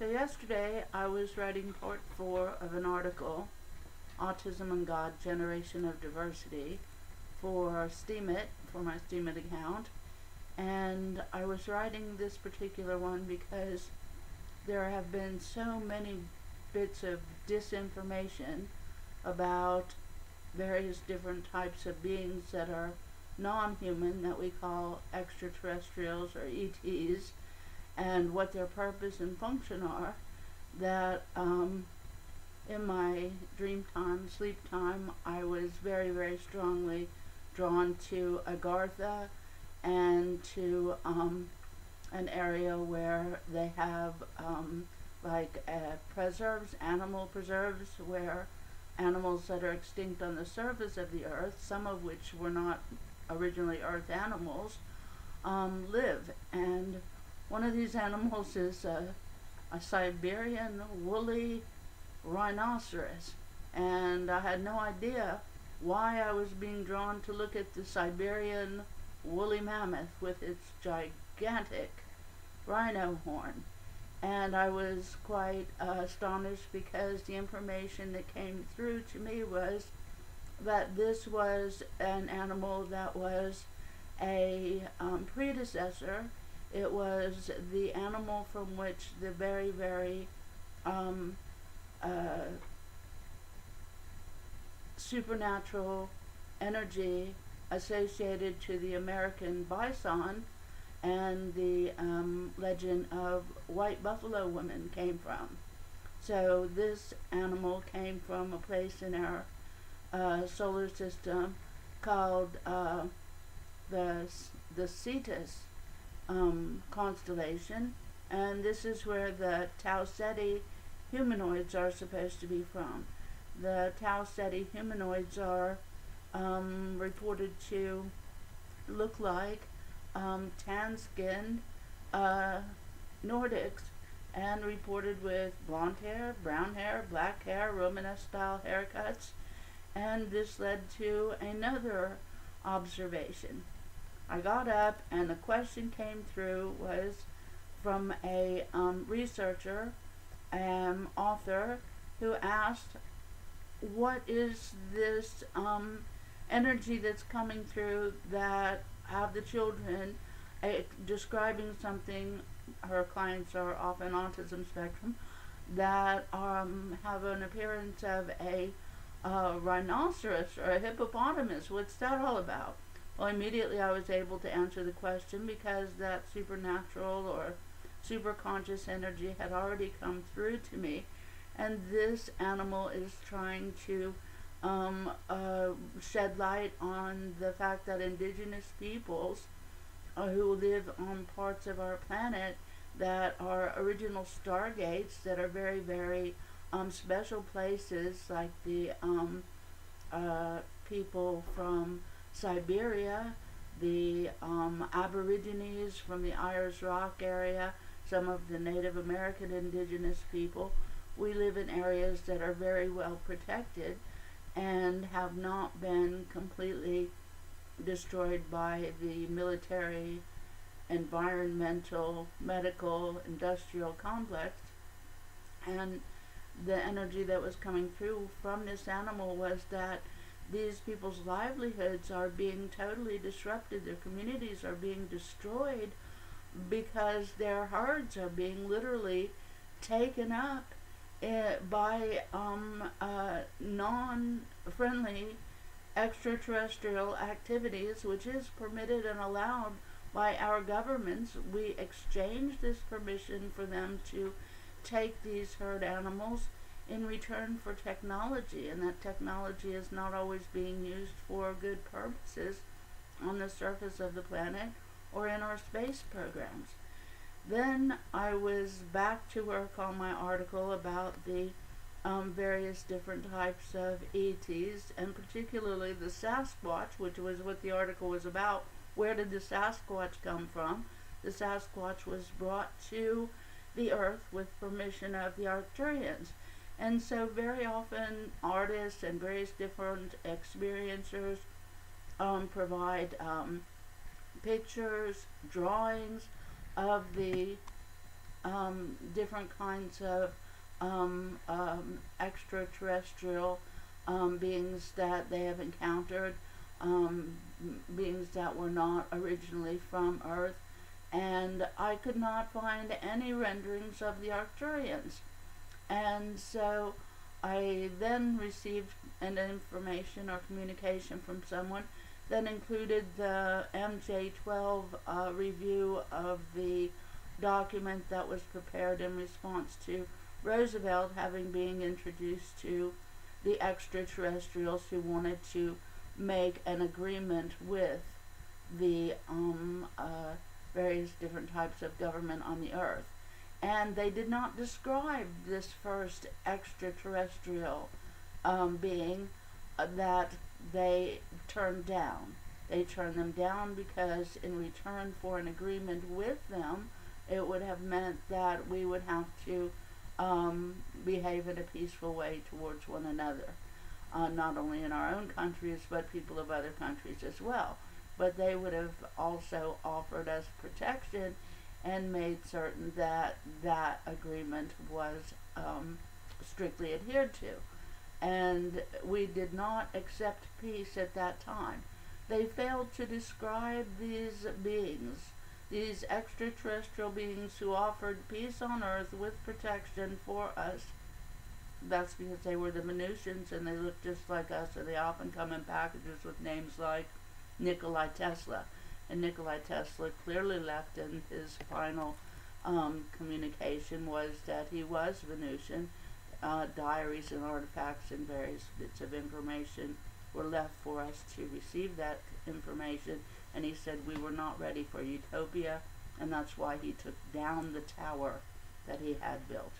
So yesterday I was writing part 4 of an article, Autism and God, Generation of Diversity, for Steemit, for my Steemit account. And I was writing this particular one because there have been so many bits of disinformation about various different types of beings that are non-human, that we call extraterrestrials or ETs, and what their purpose and function are, that in my dream time, sleep time, I was very, very strongly drawn to Agartha and to an area where they have preserves, animal preserves, where animals that are extinct on the surface of the earth, some of which were not originally earth animals, live. And one of these animals is a Siberian woolly rhinoceros. And I had no idea why I was being drawn to look at the Siberian woolly mammoth with its gigantic rhino horn. And I was quite astonished because the information that came through to me was that this was an animal that was a predecessor. It was the animal from which the very, very supernatural energy associated to the American bison and the legend of white buffalo women came from. So this animal came from a place in our solar system called the Cetus constellation, and this is where the Tau Ceti humanoids are supposed to be from. The Tau Ceti humanoids are reported to look like tan-skinned Nordics, and reported with blonde hair, brown hair, black hair, Romanesque-style haircuts. And this led to another observation. I got up and the question came through was from a researcher, author, who asked, what is this energy that's coming through that have the children describing something, her clients are often autism spectrum, that have an appearance of a rhinoceros or a hippopotamus. What's that all about? Well, immediately I was able to answer the question because that supernatural or superconscious energy had already come through to me, and this animal is trying to shed light on the fact that indigenous peoples who live on parts of our planet that are original stargates, that are very, very special places, like the people from Siberia, the Aborigines from the Ayers Rock area, some of the Native American indigenous people. We live in areas that are very well protected and have not been completely destroyed by the military, environmental, medical, industrial complex. And the energy that was coming through from this animal was that these people's livelihoods are being totally disrupted, their communities are being destroyed because their herds are being literally taken up by non-friendly extraterrestrial activities, which is permitted and allowed by our governments. We exchange this permission for them to take these herd animals in return for technology, and that technology is not always being used for good purposes on the surface of the planet or in our space programs. Then I was back to work on my article about the various different types of ETs, and particularly the Sasquatch, which was what the article was about. Where did the Sasquatch come from? The Sasquatch was brought to the earth with permission of the Arcturians. And so very often artists and various different experiencers provide pictures, drawings of the different kinds of extraterrestrial beings that they have encountered, beings that were not originally from Earth, and I could not find any renderings of the Arcturians. And so I then received an information or communication from someone that included the MJ12 review of the document that was prepared in response to Roosevelt having been introduced to the extraterrestrials who wanted to make an agreement with the various different types of government on the Earth. And they did not describe this first extraterrestrial being that they turned down. They turned them down because in return for an agreement with them, it would have meant that we would have to behave in a peaceful way towards one another, not only in our own countries, but people of other countries as well. But they would have also offered us protection and made certain that that agreement was strictly adhered to. And we did not accept peace at that time. They failed to describe these beings, these extraterrestrial beings who offered peace on Earth with protection for us. That's because they were the Venusians and they looked just like us, and they often come in packages with names like Nikolai Tesla. And Nikolai Tesla clearly left in his final communication was that he was Venusian. Diaries and artifacts and various bits of information were left for us to receive that information, and he said we were not ready for utopia, and that's why he took down the tower that he had built.